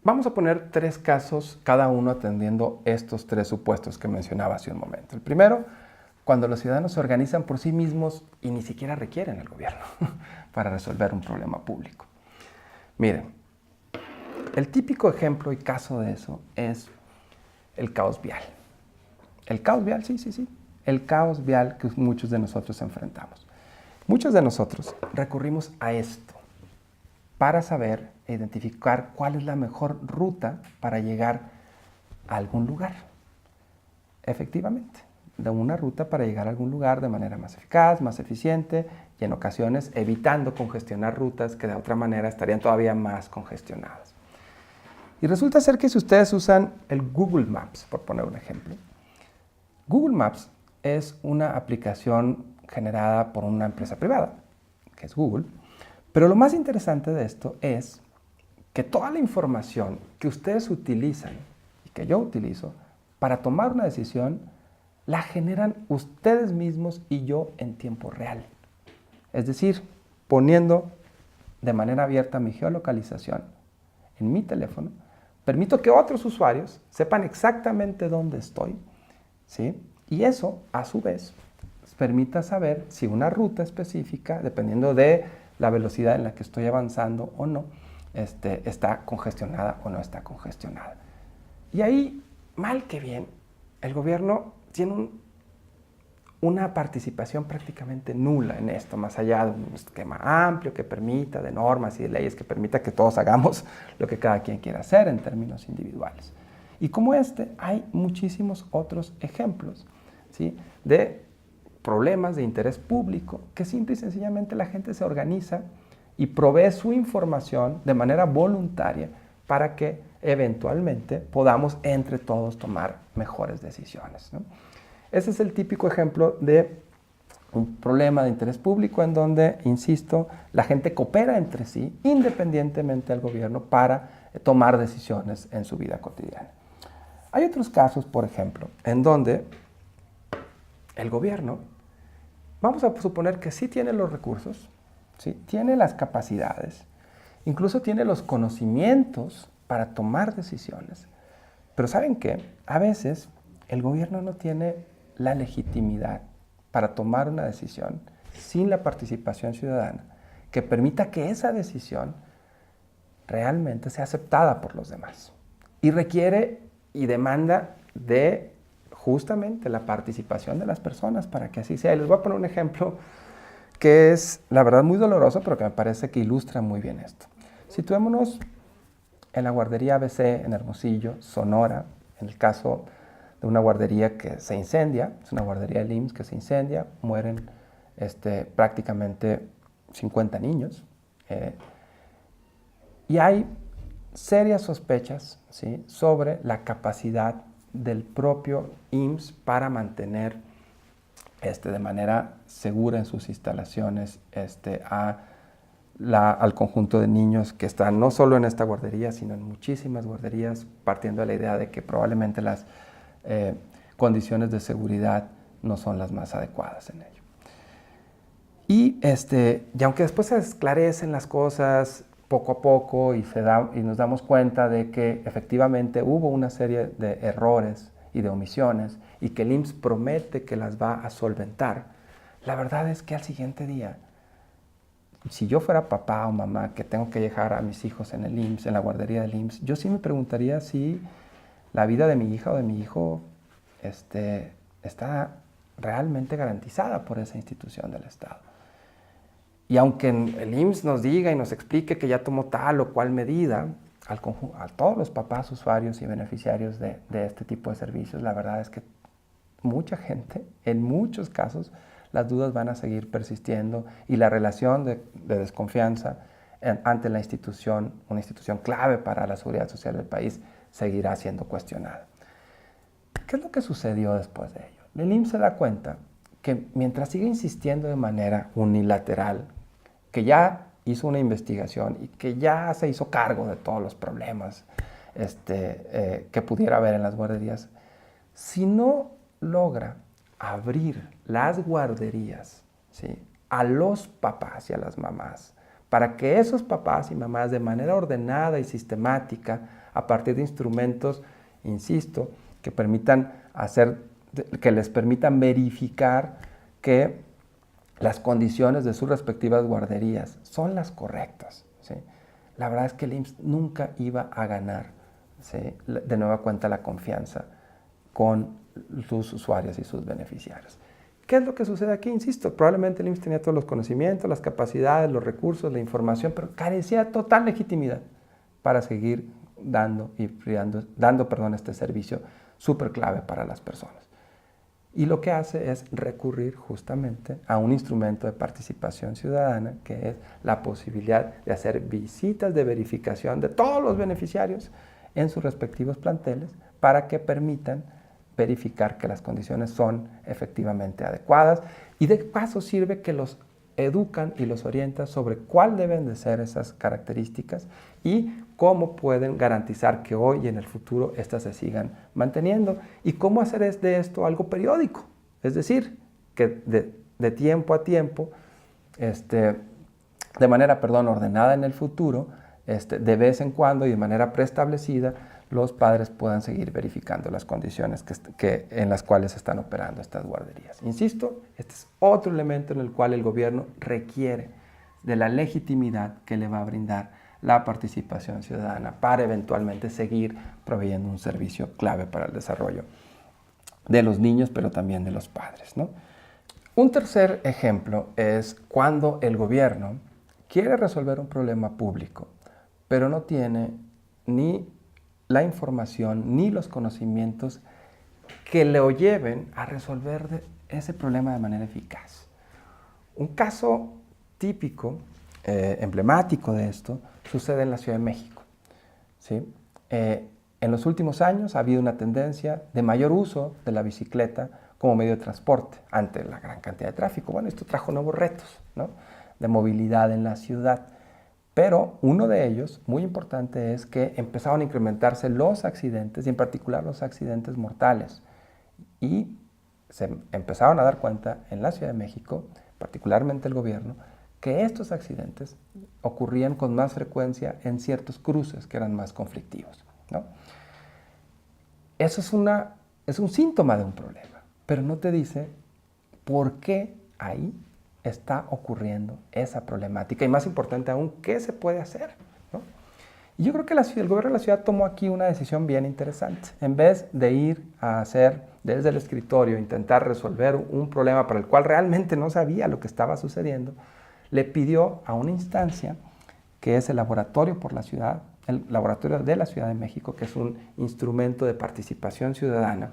Vamos a poner 3 casos, cada uno atendiendo estos 3 supuestos que mencionaba hace un momento. El primero, cuando los ciudadanos se organizan por sí mismos y ni siquiera requieren el gobierno para resolver un problema público. Miren, el típico ejemplo y caso de eso es el caos vial. El caos vial, sí. El caos vial que muchos de nosotros enfrentamos. Muchos de nosotros recurrimos a esto para saber e identificar cuál es la mejor ruta para llegar a algún lugar. Efectivamente, de una ruta para llegar a algún lugar de manera más eficaz, más eficiente y en ocasiones evitando congestionar rutas que de otra manera estarían todavía más congestionadas. Y resulta ser que si ustedes usan el Google Maps, por poner un ejemplo, Google Maps es una aplicación generada por una empresa privada, que es Google, pero lo más interesante de esto es que toda la información que ustedes utilizan y que yo utilizo para tomar una decisión, la generan ustedes mismos y yo en tiempo real. Es decir, poniendo de manera abierta mi geolocalización en mi teléfono, permito que otros usuarios sepan exactamente dónde estoy, ¿sí? Y eso, a su vez, permita saber si una ruta específica, dependiendo de la velocidad en la que estoy avanzando o no, está congestionada o no está congestionada. Y ahí, mal que bien, el gobierno tiene una participación prácticamente nula en esto, más allá de un esquema amplio que permita, de normas y de leyes que permita que todos hagamos lo que cada quien quiera hacer en términos individuales. Y como hay muchísimos otros ejemplos, ¿sí?, de problemas de interés público que simple y sencillamente la gente se organiza y provee su información de manera voluntaria para que eventualmente podamos entre todos tomar mejores decisiones, ¿no? Ese es el típico ejemplo de un problema de interés público en donde, insisto, la gente coopera entre sí, independientemente del gobierno, para tomar decisiones en su vida cotidiana. Hay otros casos, por ejemplo, en donde el gobierno, vamos a suponer que sí tiene los recursos, ¿sí?, tiene las capacidades, incluso tiene los conocimientos para tomar decisiones. Pero ¿saben qué? A veces el gobierno no tiene la legitimidad para tomar una decisión sin la participación ciudadana que permita que esa decisión realmente sea aceptada por los demás. Y requiere y demanda de justamente la participación de las personas para que así sea. Y les voy a poner un ejemplo que es, la verdad, muy doloroso, pero que me parece que ilustra muy bien esto. Situémonos en la guardería ABC en Hermosillo, Sonora, en el caso de una guardería que se incendia, es una guardería del IMSS que se incendia, mueren prácticamente 50 niños. Y hay serias sospechas, ¿sí?, sobre la capacidad del propio IMSS para mantener de manera segura en sus instalaciones al conjunto de niños que están no solo en esta guardería, sino en muchísimas guarderías, partiendo de la idea de que probablemente las condiciones de seguridad no son las más adecuadas en ello. Y aunque después se esclarecen las cosas poco a poco y nos damos cuenta de que efectivamente hubo una serie de errores y de omisiones y que el IMSS promete que las va a solventar, la verdad es que al siguiente día, si yo fuera papá o mamá que tengo que dejar a mis hijos en el IMSS, en la guardería del IMSS, yo sí me preguntaría si la vida de mi hija o de mi hijo está realmente garantizada por esa institución del Estado. Y aunque el IMSS nos diga y nos explique que ya tomó tal o cual medida, a todos los papás, usuarios y beneficiarios de este tipo de servicios, la verdad es que mucha gente, en muchos casos, las dudas van a seguir persistiendo y la relación de desconfianza ante la institución, una institución clave para la seguridad social del país, seguirá siendo cuestionada. ¿Qué es lo que sucedió después de ello? El IMSS se da cuenta que mientras sigue insistiendo de manera unilateral, que ya hizo una investigación y que ya se hizo cargo de todos los problemas que pudiera haber en las guarderías, si no logra abrir las guarderías, ¿sí?, a los papás y a las mamás para que esos papás y mamás de manera ordenada y sistemática, a partir de instrumentos, insisto, que les permitan verificar que las condiciones de sus respectivas guarderías son las correctas, ¿sí? La verdad es que el IMSS nunca iba a ganar, ¿sí?, de nueva cuenta la confianza con sus usuarios y sus beneficiarios. ¿Qué es lo que sucede aquí? Insisto, probablemente el IMSS tenía todos los conocimientos, las capacidades, los recursos, la información, pero carecía de total legitimidad para seguir dando este servicio súper clave para las personas. Y lo que hace es recurrir justamente a un instrumento de participación ciudadana, que es la posibilidad de hacer visitas de verificación de todos los beneficiarios en sus respectivos planteles para que permitan verificar que las condiciones son efectivamente adecuadas, y de paso sirve que los educan y los orientan sobre cuál deben de ser esas características y cómo pueden garantizar que hoy y en el futuro éstas se sigan manteniendo, y cómo hacer de esto algo periódico, es decir, que de tiempo a tiempo, de manera ordenada en el futuro, de vez en cuando y de manera preestablecida, los padres puedan seguir verificando las condiciones en las cuales están operando estas guarderías. Insisto, este es otro elemento en el cual el gobierno requiere de la legitimidad que le va a brindar la participación ciudadana para eventualmente seguir proveyendo un servicio clave para el desarrollo de los niños, pero también de los padres, ¿no? Un tercer ejemplo es cuando el gobierno quiere resolver un problema público, pero no tiene ni la información ni los conocimientos que le lleven a resolver ese problema de manera eficaz. Un caso típico, emblemático de esto, sucede en la Ciudad de México, ¿sí? En los últimos años ha habido una tendencia de mayor uso de la bicicleta como medio de transporte ante la gran cantidad de tráfico. Bueno, esto trajo nuevos retos, ¿no?, de movilidad en la ciudad. Pero uno de ellos, muy importante, es que empezaron a incrementarse los accidentes, y en particular los accidentes mortales. Y se empezaron a dar cuenta en la Ciudad de México, particularmente el gobierno, que estos accidentes ocurrían con más frecuencia en ciertos cruces que eran más conflictivos, ¿no? Eso es un síntoma de un problema, pero no te dice por qué ahí está ocurriendo esa problemática, y más importante aún, ¿qué se puede hacer?, ¿no? Y yo creo que el gobierno de la ciudad tomó aquí una decisión bien interesante. En vez de ir a hacer desde el escritorio, intentar resolver un problema para el cual realmente no sabía lo que estaba sucediendo, le pidió a una instancia que es el Laboratorio por la Ciudad, el Laboratorio de la Ciudad de México, que es un instrumento de participación ciudadana,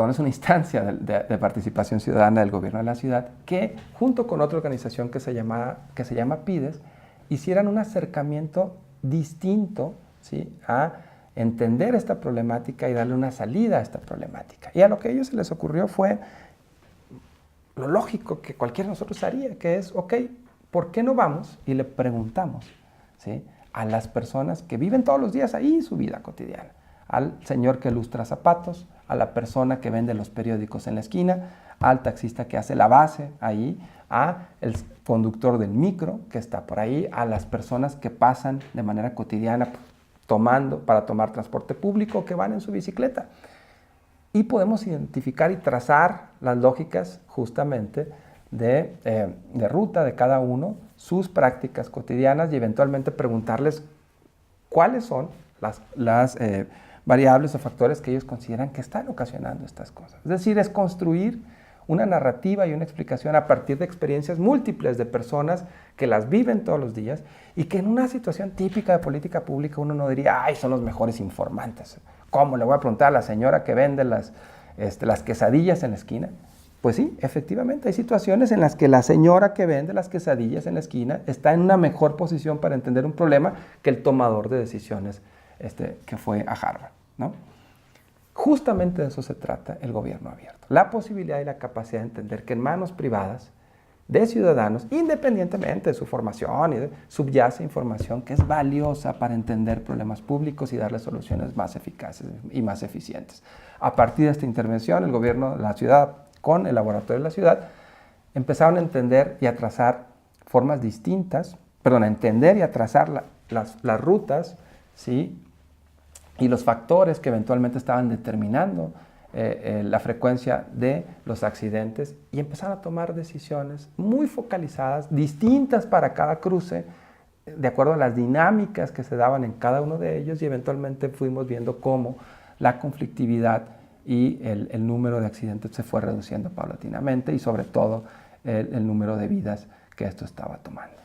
es una instancia de participación ciudadana del gobierno de la ciudad, que junto con otra organización que se llama PIDES, hicieran un acercamiento distinto, ¿sí?, a entender esta problemática y darle una salida a esta problemática. Y a lo que a ellos se les ocurrió fue lo lógico que cualquiera de nosotros haría, que es, ok, ¿por qué no vamos y le preguntamos, ¿sí?, a las personas que viven todos los días ahí su vida cotidiana? Al señor que lustra zapatos, a la persona que vende los periódicos en la esquina, al taxista que hace la base ahí, a el conductor del micro que está por ahí, a las personas que pasan de manera cotidiana para tomar transporte público, que van en su bicicleta. Y podemos identificar y trazar las lógicas justamente de ruta de cada uno, sus prácticas cotidianas, y eventualmente preguntarles cuáles son las variables o factores que ellos consideran que están ocasionando estas cosas. Es decir, es construir una narrativa y una explicación a partir de experiencias múltiples de personas que las viven todos los días, y que en una situación típica de política pública uno no diría, ay, son los mejores informantes. ¿Cómo le voy a preguntar a la señora que vende las quesadillas en la esquina? Pues sí, efectivamente, hay situaciones en las que la señora que vende las quesadillas en la esquina está en una mejor posición para entender un problema que el tomador de decisiones que fue a Harvard, ¿no? Justamente de eso se trata el gobierno abierto. La posibilidad y la capacidad de entender que en manos privadas de ciudadanos, independientemente de su formación, subyace información que es valiosa para entender problemas públicos y darle soluciones más eficaces y más eficientes. A partir de esta intervención, el gobierno de la ciudad, con el Laboratorio de la Ciudad, empezaron a entender y a trazar formas distintas, perdón, a entender y a trazar las rutas, ¿sí? Y los factores que eventualmente estaban determinando la frecuencia de los accidentes, y empezar a tomar decisiones muy focalizadas, distintas para cada cruce, de acuerdo a las dinámicas que se daban en cada uno de ellos, y eventualmente fuimos viendo cómo la conflictividad y el número de accidentes se fue reduciendo paulatinamente, y sobre todo el número de vidas que esto estaba tomando.